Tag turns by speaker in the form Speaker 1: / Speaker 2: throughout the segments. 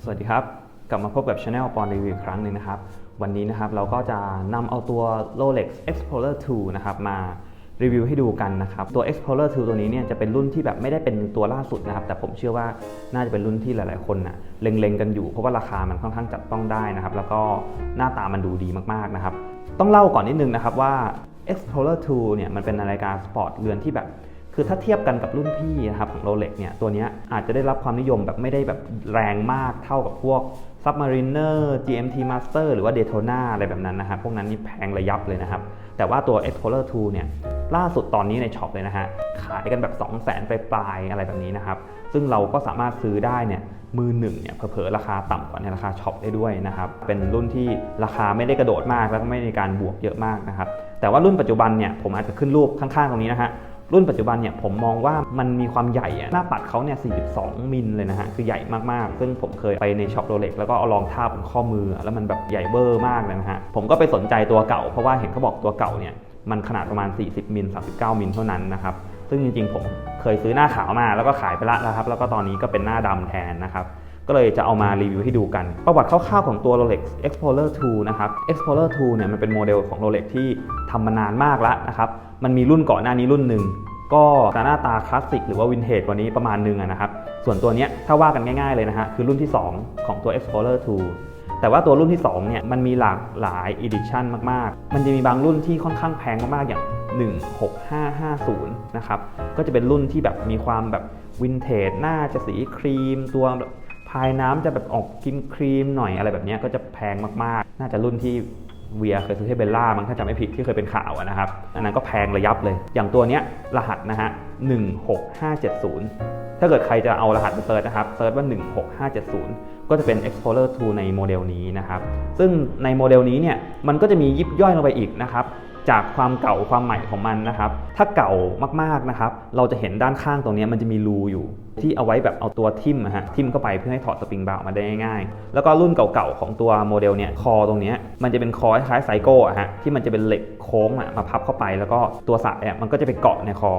Speaker 1: สวัสดีครับกลับมาพบกับ Channel ปอนรีวิวอีกครั้งหนึ่งนะครับวันนี้นะครับเราก็จะนำเอาตัว Rolex Explorer 2 นะครับมารีวิวให้ดูกันนะครับตัว Explorer 2 ตัวนี้เนี่ยจะเป็นรุ่นที่แบบไม่ได้เป็นตัวล่าสุดนะครับแต่ผมเชื่อว่าน่าจะเป็นรุ่นที่หลายๆคนนะเล็งๆกันอยู่เพราะว่าราคามันค่อนข้างจับต้องได้นะครับแล้วก็หน้าตามันดูดีมากๆนะครับต้องเล่าก่อนนิดนึงนะครับว่า Explorer 2 เนี่ยมันเป็นนาฬิกาสปอร์ตเรือนที่แบบคือถ้าเทียบกันกับรุ่นพี่นะครับของ Rolex เนี่ยตัวนี้อาจจะได้รับความนิยมแบบไม่ได้แบบแรงมากเท่ากับพวก Submariner GMT Master หรือว่า Daytona อะไรแบบนั้นนะครับพวกนั้นนี่แพงระยับเลยนะครับแต่ว่าตัว Explorer 2 เนี่ยล่าสุดตอนนี้ในช็อปเลยนะฮะขายกันแบบ 200,000 ปลายอะไรแบบนี้นะครับซึ่งเราก็สามารถซื้อได้เนี่ยมือหนึ่งเนี่ยเผลอๆราคาต่ำกว่าในราคาช็อปได้ด้วยนะครับเป็นรุ่นที่ราคาไม่ได้กระโดดมากแล้วก็ไม่มีการบวกเยอะมากนะครับแต่ว่ารุ่นปัจจุบันเนี่ยผมอาจจะขึ้นรูปข้างๆตรงนี้นะฮะรุ่นปัจจุบันเนี่ยผมมองว่ามันมีความใหญ่หน้าปัดเขาเนี่ย42 มิลเลยนะฮะคือใหญ่มากๆซึ่งผมเคยไปในช็อปโรเล็กแล้วก็เอาลองทาบบนข้อมือแล้วมันแบบใหญ่เบอร์มากเลยนะฮะผมก็ไปสนใจตัวเก่าเพราะว่าเห็นเขาบอกตัวเก่าเนี่ยมันขนาดประมาณ40 มิล39 มิลเท่านั้นนะครับซึ่งจริงๆผมเคยซื้อหน้าขาวมาแล้วก็ขายไปละนะครับแล้วก็ตอนนี้ก็เป็นหน้าดำแทนนะครับก็เลยจะเอามารีวิวให้ดูกันประวัติคร่าวๆของตัว Rolex Explorer 2 นะครับ Explorer 2 เนี่ยมันเป็นโมเดลของ Rolex ที่ทำมานานมากแล้วนะครับมันมีรุ่นก่อนหน้านี้รุ่นหนึ่งก็หน้าตาคลาสสิกหรือว่าวินเทจกว่านี้ประมาณนึงนะครับส่วนตัวนี้ถ้าว่ากันง่ายๆเลยนะฮะคือรุ่นที่2ของตัว Explorer 2 แต่ว่าตัวรุ่นที่2เนี่ยมันมีหลากหลาย Edition มากๆมันจะมีบางรุ่นที่ค่อนข้างแพงมากๆอย่าง16550นะครับก็จะเป็นรุ่นที่แบบมีความแบบวินเทจหน้าจะสีครีมตัวภายน้ำจะแบบออกครีมหน่อยอะไรแบบนี้ก็จะแพงมากๆน่าจะรุ่นที่เวียเคยซื้อให้เบลล่ามั้งถ้าจำไม่ผิดที่เคยเป็นข่าวนะครับอันนั้นก็แพงระยับเลยอย่างตัวเนี้ยรหัสนะฮะ16570ถ้าเกิดใครจะเอารหัสไปเซิร์ชนะครับเซิร์ชว่า16570ก็จะเป็น Explorer 2 ในโมเดลนี้นะครับซึ่งในโมเดลนี้เนี่ยมันก็จะมียิบย่อยลงไปอีกนะครับจากความเก่าความใหม่ของมันนะครับถ้าเก่ามากๆนะครับเราจะเห็นด้านข้างตรงนี้มันจะมีรูอยู่ที่เอาไว้แบบเอาตัวทิ่มทิ่มเข้าไปเพื่อให้ถอดสปริงบาร์ออกมาได้ง่ายๆแล้วก็รุ่นเก่าๆของตัวโมเดลเนี่ยคอตรงนี้มันจะเป็นคอคล้ายๆไซโก้ที่มันจะเป็นเหล็กโค้งมาพับเข้าไปแล้วก็ตัวสายมันก็จะไปเกาะในคอ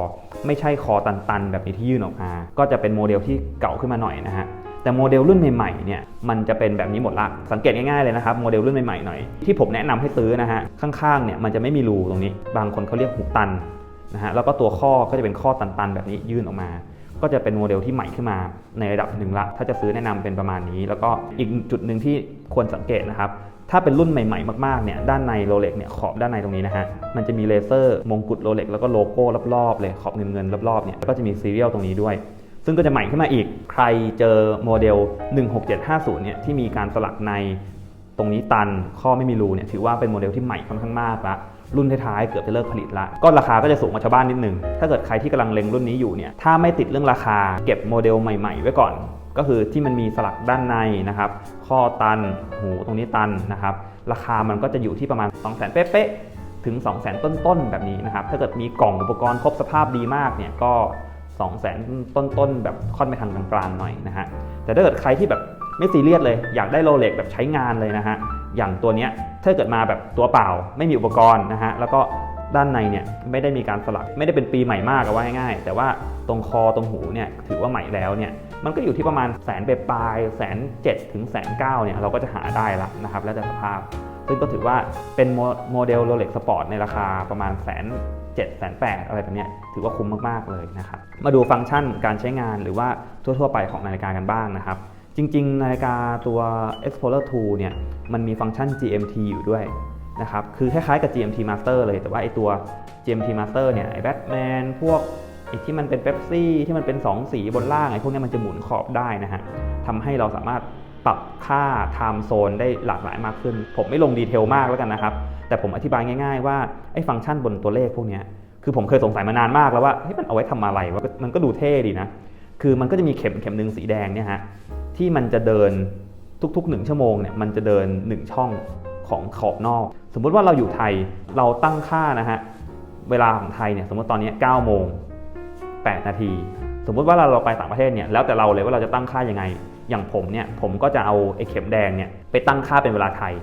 Speaker 1: ไม่ใช่คอตันๆแบบนี้ที่ยื่นออกมาก็จะเป็นโมเดลที่เก่าขึ้นมาหน่อยนะฮะแต่โมเดลรุ่นใหม่ๆเนี่ยมันจะเป็นแบบนี้หมดละสังเกตง่ายๆเลยนะครับโมเดลรุ่นใหม่ๆหน่อยที่ผมแนะนำให้ซื้อนะฮะข้างๆเนี่ยมันจะไม่มีรูตรงนี้บางคนเขาเรียกหูตันนะฮะแล้วก็ตัวข้อก็จะเป็นข้อตันๆแบบนี้ยื่นออกมาก็จะเป็นโมเดลที่ใหม่ขึ้นมาในระดับหนึ่งละถ้าจะซื้อแนะนำเป็นประมาณนี้แล้วก็อีกจุดหนึ่งที่ควรสังเกตนะครับถ้าเป็นรุ่นใหม่ๆมากๆเนี่ยด้านใน Rolex เนี่ยขอบด้านในตรงนี้นะฮะมันจะมีเลเซอร์มงกุฎ Rolex แล้วก็โลโก้รอบๆเลยขอบเงินรอบๆเนี่ยแล้วก็จะมีซีเรียลตรงนี้ด้วยซึ่งก็จะใหม่ขึ้นมาอีกใครเจอโมเดล16750เนี่ยที่มีการสลักในตรงนี้ตันข้อไม่มีรูเนี่ยถือว่าเป็นโมเดลที่ใหม่ค่อนข้างมากละรุ่นท้ายๆเกือบจะเลิกผลิตละก็ราคาก็จะสูงกว่าชาวบ้านนิดนึงถ้าเกิดใครที่กำลังเล็งรุ่นนี้อยู่เนี่ยถ้าไม่ติดเรื่องราคาเก็บโมเดลใหม่ๆไว้ก่อนก็คือที่มันมีสลักด้านในนะครับข้อตันหูตรงนี้ตันนะครับราคามันก็จะอยู่ที่ประมาณ 200,000 เป๊ะๆถึง 200,000 ต้นๆแบบนี้นะครับถ้าเกิดมีกล่องอุปกรณ์ครบสภาพดีมากเนี่ยก็200,000 ต้นๆแบบค่อนไปทางกลางๆหน่อยนะฮะแต่ถ้าเกิดใครที่แบบไม่ซีเรียสเลยอยากได้โรเล็กแบบใช้งานเลยนะฮะอย่างตัวเนี้ยถ้าเกิดมาแบบตัวเปล่าไม่มีอุปกรณ์นะฮะแล้วก็ด้านในเนี่ยไม่ได้มีการสลักไม่ได้เป็นปีใหม่มากเอาว่าง่ายๆแต่ว่าตรงคอตรงหูเนี่ยถือว่าใหม่แล้วเนี่ยมันก็อยู่ที่ประมาณ100,000 ปลาย107,000 ถึง 109,000เนี่ยเราก็จะหาได้ละนะครับแล้วแต่สภาพซึ่งก็ถือว่าเป็นโมเดล Rolex Sport ในราคาประมาณ107,000-108,000อะไรแบบนี้ถือว่าคุ้มมากๆเลยนะครับมาดูฟังก์ชันการใช้งานหรือว่าทั่วๆไปของนาฬิกากันบ้างนะครับจริงๆนาฬิกาตัว Explorer 2 เนี่ยมันมีฟังก์ชัน GMT อยู่ด้วยนะครับคือคล้ายๆกับ GMT Master เลยแต่ว่าไอตัว GMT Master เนี่ยไอแบทแมนพวกไอที่มันเป็นเป๊ปซี่ที่มันเป็น2สีบนล่างไอพวกนี้มันจะหมุนขอบได้นะฮะทำให้เราสามารถปรับค่า time zone ได้หลากหลายมากขึ้นผมไม่ลงดีเทลมากแล้วกันนะครับแต่ผมอธิบายง่ายๆว่าไอ้ฟังก์ชันบนตัวเลขพวกนี้คือผมเคยสงสัยมานานมากแล้วว่ามันเอาไว้ทำอะไรวะมันก็ดูเท่ดีนะคือมันก็จะมีเข็มหนึ่งสีแดงเนี่ยฮะที่มันจะเดินทุกๆ1 ชั่วโมงเนี่ยมันจะเดิน1ช่องของขอบนอกสมมุติว่าเราอยู่ไทยเราตั้งค่านะฮะเวลาของไทยเนี่ยสมมติตอนนี้9 โมง 8 นาทีสมมุติว่าเราไปต่างประเทศเนี่ยแล้วแต่เราเลยว่าเราจะตั้งค่ายังไงอย่างผมเนี่ยผมก็จะเอาไอ้เข็มแดงเนี่ยไปตั้งค่าเป็นเวลาไทย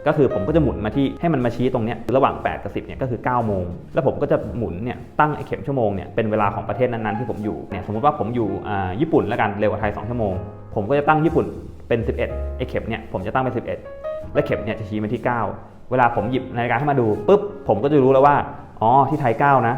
Speaker 1: ก็คือผมก็จะหมุนมาที่ให้มันมาชี้ตรงนี้ระหว่าง8 กับ 10เนี่ยก็คือ9 โมงแล้วผมก็จะหมุนเนี่ยตั้งไอ้เข็มชั่วโมงเนี่ยเป็นเวลาของประเทศนั้นๆที่ผมอยู่เนี่ยสมมติว่าผมอยู่ญี่ปุ่นแล้วกันเร็วกว่าไทย2 ชั่วโมงผมก็จะตั้งญี่ปุ่น เป็น 11ไอ้เข็มเนี่ยผมจะตั้งเป็น 11และเข็มเนี่ยจะชี้ไปที่9เวลาผมหยิบนาฬิกาขึ้นมาดูปุ๊บผมก็จะรู้แล้วว่าอ๋อที่ไทย9นะ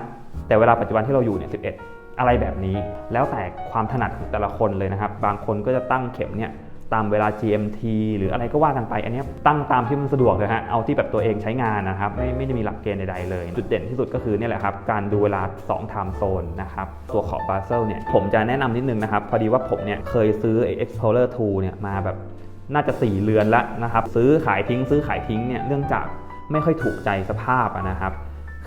Speaker 1: แต่เวลาปัจจุบันที่เราอยู่เนี่ย11อะไรแบบนี้แล้วแต่ความถนัดของแต่ละคนเลยนะครับบางคนก็จะตั้งเข็มเนี่ยตามเวลา GMT หรืออะไรก็ว่ากันไปอันนี้ตั้งตามที่มันสะดวกเลยฮะเอาที่แบบตัวเองใช้งานนะครับไม่ได้มีหลักเกณฑ์ใดๆเลยจุดเด่นที่สุดก็คือเนี่ยแหละครับการดูเวลา2 time zone นะครับตัวขอบบาเซลเนี่ยผมจะแนะนำนิดนึงนะครับพอดีว่าผมเนี่ยเคยซื้อ Explorer 2เนี่ยมาแบบน่าจะ4 เรือนแล้วนะครับซื้อขายทิ้งเนี่ยเนื่องจากไม่ค่อยถูกใจสภาพนะครับ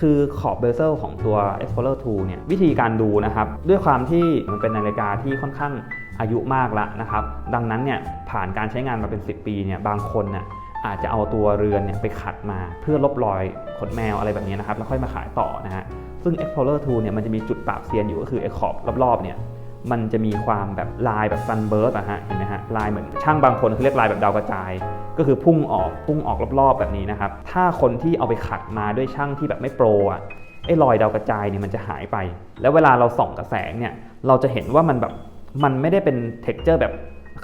Speaker 1: คือขอบเบเซลของตัว Explorer 2เนี่ยวิธีการดูนะครับด้วยความที่มันเป็นนาฬิกาที่ค่อนข้างอายุมากแล้วนะครับดังนั้นเนี่ยผ่านการใช้งานมาเป็น10 ปีเนี่ยบางคนเนี่ยอาจจะเอาตัวเรือนเนี่ยไปขัดมาเพื่อลบรอยขนแมวอะไรแบบนี้นะครับแล้วค่อยมาขายต่อนะฮะซึ่ง Explorer 2เนี่ยมันจะมีจุดปราบเซียนอยู่ก็คือไอ้ขอบรอบๆเนี่ยมันจะมีความแบบลายแบบซันเบิร์ดอะฮะเห็นไหมฮะลายเหมือนช่างบางคนเขาเรียกลายแบบดาวกระจายก็คือพุ่งออกรอบๆแบบนี้นะครับถ้าคนที่เอาไปขัดมาด้วยช่างที่แบบไม่โปรอะไอ้รอยดาวกระจายเนี่ยมันจะหายไปแล้วเวลาเราส่องกับแสงเนี่ยเราจะเห็นว่ามันไม่ได้เป็น texture แบบ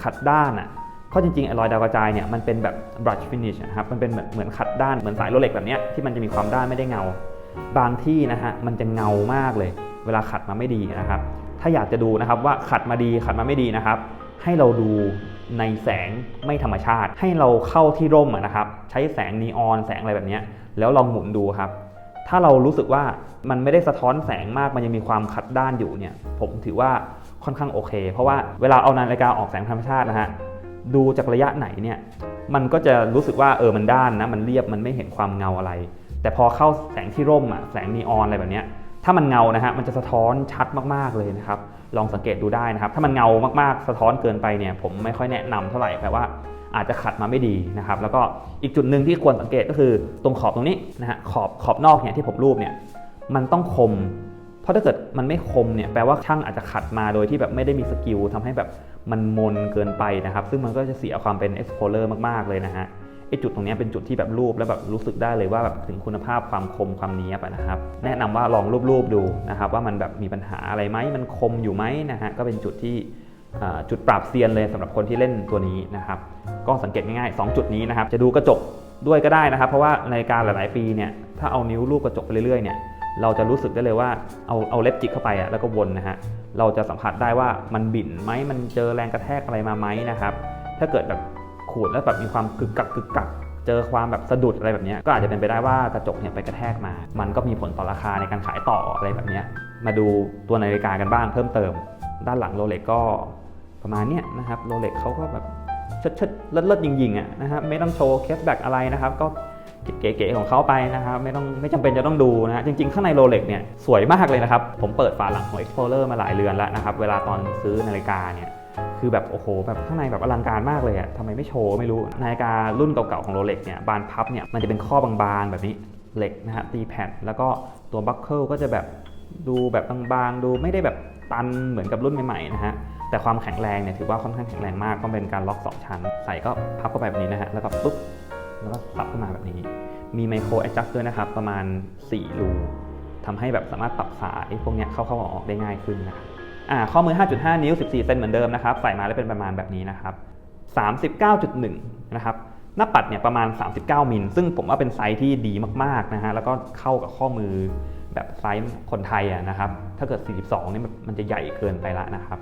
Speaker 1: ขัดด้านอ่ะเพราะจริงๆไอ้รอยดาวกระจายเนี่ยมันเป็นแบบ brush finish นะครับมันเป็นเหมือนขัดด้านเหมือนสายโรเล็กแบบนี้ที่มันจะมีความด้านไม่ได้เงาบางที่นะฮะมันจะเงามากเลยเวลาขัดมาไม่ดีนะครับถ้าอยากจะดูนะครับว่าขัดมาดีขัดมาไม่ดีนะครับให้เราดูในแสงไม่ธรรมชาติให้เราเข้าที่ร่มนะครับใช้แสงนีออนแสงอะไรแบบนี้แล้วลองหมุนดูครับถ้าเรารู้สึกว่ามันไม่ได้สะท้อนแสงมากมันยังมีความขัดด้านอยู่เนี่ยผมถือว่าค่อนข้างโอเคเพราะว่าเวลาเอานาฬิกาออกแสงธรรมชาตินะฮะดูจากระยะไหนเนี่ยมันก็จะรู้สึกว่ามันด้านนะมันเรียบมันไม่เห็นความเงาอะไรแต่พอเข้าแสงที่ร่มแสงนีออนอะไรแบบนี้ถ้ามันเงานะฮะมันจะสะท้อนชัดมากๆเลยนะครับลองสังเกตดูได้นะครับถ้ามันเงามากๆสะท้อนเกินไปเนี่ยผมไม่ค่อยแนะนำเท่าไหร่แปลว่าอาจจะขัดมาไม่ดีนะครับแล้วก็อีกจุดหนึ่งที่ควรสังเกตก็คือตรงขอบตรงนี้นะฮะขอบนอกเนี่ยที่ผมรูปเนี่ยมันต้องคมเพราะถ้าเกิดมันไม่คมเนี่ยแปลว่าช่างอาจจะขัดมาโดยที่แบบไม่ได้มีสกิลทำให้แบบมันมนเกินไปนะครับซึ่งมันก็จะเสียความเป็น Explorer มากๆเลยนะฮะไอ้จุดตรงนี้เป็นจุดที่แบบรูปแล้วแบบรู้สึกได้เลยว่าแบบถึงคุณภาพความคมความเนี๊ยบนะครับแนะนำว่าลองรูปดูนะครับว่ามันแบบมีปัญหาอะไรไหมมันคมอยู่ไหมนะฮะก็เป็นจุดที่จุดปราบเซียนเลยสำหรับคนที่เล่นตัวนี้นะครับก็สังเกตง่ายๆ2จุดนี้นะครับจะดูกระจกด้วยก็ได้นะครับเพราะว่าในการหลายๆปีเนี่ยถ้าเอานิ้วลูบกระจกไปเรื่อยๆเนี่ยเราจะรู้สึกได้เลยว่าเอาเล็บจิกเข้าไปแล้วก็วนนะฮะเราจะสัมผัสได้ว่ามันบิ่นไหมมันเจอแรงกระแทกอะไรมาไหมนะครับถ้าเกิดแบบขูดแล้วแบบมีความกึกกักเจอความแบบสะดุดอะไรแบบนี้ก็อาจจะเป็นไปได้ว่ากระจกเนี่ยไปกระแทกมามันก็มีผลต่อราคาในการขายต่ออะไรแบบนี้มาดูตัวนาฬิกากันบ้างเพิ่มเติมด้านหลังโรเล็กก็ประมาณนี้นะครับโรเล็กเขาก็แบบเชิดเลิศยิงๆนะครับไม่ต้องโชว์เคสแบ็กอะไรนะครับก็เก๋ๆของเขาไปนะครับไม่จำเป็นจะต้องดูนะจริงๆข้างในโรเล็กเนี่ยสวยมากเลยนะครับผมเปิดฝาหลังของ Explorer มาหลายเรือนแล้วนะครับเวลาตอนซื้อนาฬิกาเนี่ยคือแบบโอ้โหแบบข้างในแบบอลังการมากเลยทำไมไม่โชว์ไม่รู้นาฬิการุ่นเก่าๆของโรเล็กเนี่ยบานพับเนี่ยมันจะเป็นข้อบางๆแบบนี้เหล็กนะฮะตีแผ่นแล้วก็ตัวบัคเกิลก็จะแบบดูแบบบางๆดูไม่ได้แบบตันเหมือนกับรุ่นใหม่ๆนะฮะแต่ความแข็งแรงเนี่ยถือว่าค่อนข้างแข็งแรงมากก็เป็นการล็อก2ชั้นใส่ก็พับเข้าไปแบบนี้นะฮะแล้วก็ปุ๊บแล้วก็สับขึ้นมาแบบนี้มีไมโครแอดจัสต์ด้วยนะครับประมาณ4รูทำให้แบบสามารถปรับสายพวกนี้เข้าออกได้ง่ายขึ้นนะครับข้อมือ 5.5 นิ้ว 14 เซนเหมือนเดิมนะครับใส่มาแล้วเป็นประมาณแบบนี้นะครับ 39.1 นะครับหน้าปัดเนี่ยประมาณ39มิลซึ่งผมว่าเป็นไซส์ที่ดีมากๆนะฮะแล้วก็เข้ากับข้อมือแบบไซส์คนไทยนะครับถ้าเกิด42นี่มันจะใหญ่เกินไปละนะครับ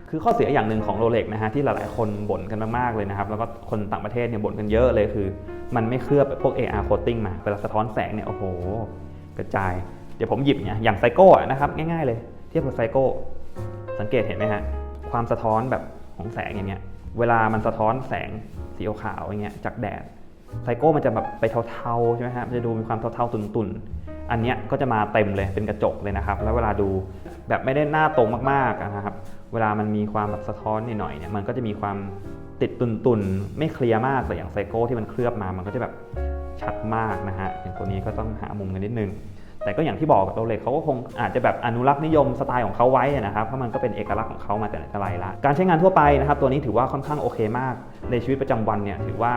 Speaker 1: คือข้อเสียอย่างหนึ่งของโรเล็กนะฮะที่หลายๆคนบ่นกันมากๆเลยนะครับแล้วก็คนต่างประเทศเนี่ยบ่นกันเยอะเลยคือมันไม่เคลือบพวก AR coating มาเวลาสะท้อนแสงเนี่ยโอ้โหกระจายเดี๋ยวผมหยิบเนี่ยอย่างไซโก้นะครับง่ายๆเลยเทียบกับไซโก้สังเกตเห็นไหมฮะความสะท้อนแบบของแสงอย่างเงี้ยเวลามันสะท้อนแสงสีขาวอย่างเงี้ยจากแดดไซโก้มันจะแบบไปเทาๆใช่ไหมฮะมันจะดูมีความเทาๆตุ่นๆอันเนี้ยก็จะมาเต็มเลยเป็นกระจกเลยนะครับแล้วเวลาดูแบบไม่ได้หน้าตรงมากๆนะครับเวลามันมีความแบบสะท้อนหน่อยๆเนี่ยมันก็จะมีความติดตุ่นๆไม่เคลียร์มากแต่อย่างไซโก้ที่มันเคลือบมามันก็จะแบบชัดมากนะฮะอย่างตัวนี้ก็ต้องหามุมกันนิดนึงแต่ก็อย่างที่บอกโรเล็กเขาก็คงอาจจะแบบอนุรักษ์นิยมสไตล์ของเขาไว้นะครับเพราะมันก็เป็นเอกลักษณ์ของเขามาแต่ไหนแต่ไรละการใช้งานทั่วไปนะครับตัวนี้ถือว่าค่อนข้างโอเคมากในชีวิตประจำวันเนี่ยถือว่า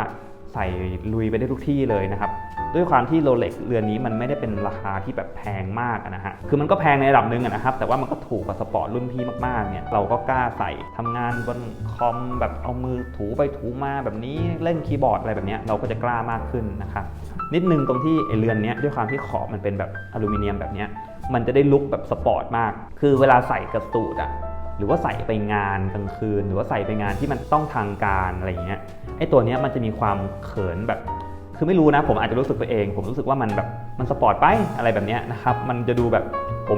Speaker 1: ใส่ลุยไปได้ทุกที่เลยนะครับด้วยความที่โรเล็กเรือนนี้มันไม่ได้เป็นราคาที่แบบแพงมากนะฮะคือมันก็แพงในระดับหนึ่งนะครับแต่ว่ามันก็ถูกกว่าสปอร์ตรุ่นพี่มากๆเนี่ยเราก็กล้าใส่ทำงานบนคอมแบบเอามือถูไปถูมาแบบนี้เล่นคีย์บอร์ดอะไรแบบนี้เราก็จะกล้ามากขึ้นนะครับนิดนึงตรงที่ไอเรือนนี้ด้วยความที่ขอบมันเป็นแบบอลูมิเนียมแบบนี้มันจะได้ลุคแบบสปอร์ตมากคือเวลาใส่กับสูทอะหรือว่าใส่ไปงานกลางคืนหรือว่าใส่ไปงานที่มันต้องทางการอะไรอย่างเงี้ยไอตัวนี้มันจะมีความเขินแบบคือไม่รู้นะผมอาจจะรู้สึกไปเองผมรู้สึกว่ามันแบบมันสปอร์ตไปอะไรแบบนี้นะครับมันจะดูแบบ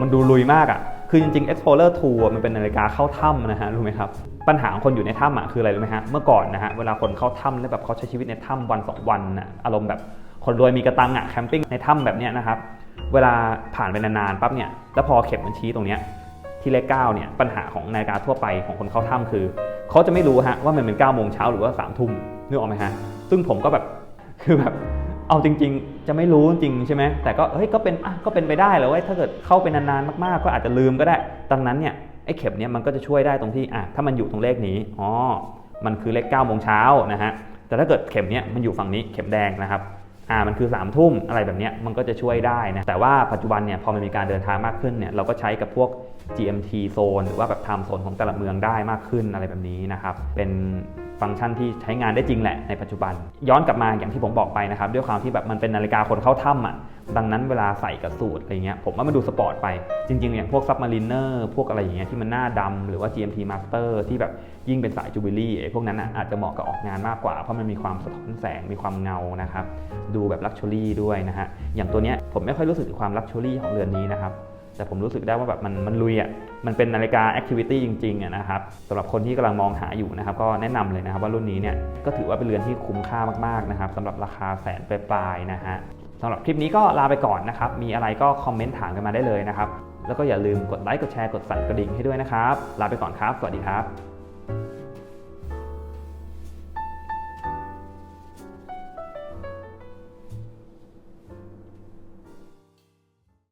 Speaker 1: มันดูลุยมากอะคือจริงๆ Explorer 2มันเป็นนาฬิกาเข้าถ้ำนะฮะรู้ไหมครับปัญหาของคนอยู่ในถ้ำอะคืออะไรรู้ไหมฮะเมื่อก่อนนะฮะเวลาคนเข้าถ้ำแล้วแบบเขาใช้ชีวิตในถ้ำวัน2วันนะอารมณ์แบบคนรวยมีกระตังอะแคมปิ้งในถ้ำแบบนี้นะครับเวลาผ่านไปนานๆปั๊บเนี่ยแล้วพอเข็มมันชี้ตรงเนี้ยที่เลข9เนี่ยปัญหาของนาฬิกาทั่วไปของคนเข้าถ้ำคือเขาจะไม่รู้ฮะว่ามันเป็น9 โมงเช้าหรือว่า3 ทุ่มนึกออกไหมฮะซึ่งผมก็แบบคือแบบเอาจริงๆจะไม่รู้จริงใช่ไหมแต่ก็ก็เป็นไปได้เลยว่าถ้าเกิดเข้าไปนานๆมากๆก็อาจจะลืมก็ได้ดังนั้นเนี่ยไอ้เข็มเนี่ยมันก็จะช่วยได้ตรงที่ถ้ามันอยู่ตรงเลขนี้มันคือเลข9 โมงเช้านะฮะแต่ถ้าเกิดเข็มเนี่ยมันอยู่ฝั่งนี้เข็มแดงนะครับมันคือ3 ทุ่มอะไรแบบนี้มันก็จะช่วยได้นะแต่ว่าปัจจุบันเนี่ยพอมันมีการเดินทางมากขึ้นเนี่ยเราก็ใช้กับพวก GMT โซนหรือว่าแบบ time zone ของแต่ละเมืองได้มากขึ้นอะไรแบบนี้นะครับเป็นฟังก์ชันที่ใช้งานได้จริงแหละในปัจจุบันย้อนกลับมาอย่างที่ผมบอกไปนะครับด้วยความที่แบบมันเป็นนาฬิกาคนเข้าถ้ำดังนั้นเวลาใส่กับสูทอะไรเงี้ยผมว่ามันดูสปอร์ตไปจริงๆอย่างพวก Submariner พวกอะไรอย่างเงี้ยที่มันหน้าดำหรือว่า GMT Master ที่แบบยิ่งเป็นสายจูบิลี่พวกนั้นอาจจะเหมาะกับออกงานมากกว่าเพราะมันมีความสะท้อนแสงมีความเงานะครับดูแบบลักชัวรี่ด้วยนะฮะอย่างตัวเนี้ยผมไม่ค่อยรู้สึกถึงความลักชัวรี่ของเรือนนี้นะครับแต่ผมรู้สึกได้ว่าแบบมันลุยมันเป็นนาฬิกาแอคทิวิตี้จริงๆนะครับสำหรับคนที่กำลังมองหาอยู่นะครับก็แนะนำเลยนะครับว่ารุ่นนี้เนี่ยก็ถือว่าเป็นเรือนที่คุ้มค่ามากๆนะครับสำหรับราคาแสนปลายๆนะฮะสำหรับคลิปนี้ก็ลาไปก่อนนะครับมีอะไรก็คอมเมนต์ถามกันมาได้เลยนะครับแล้วก็อย่าลืมกดไลค์กดแชร์กดสั่นกระดิ่งให้ด้วยนะครับลาไปก่อนครับสวัสดีครับ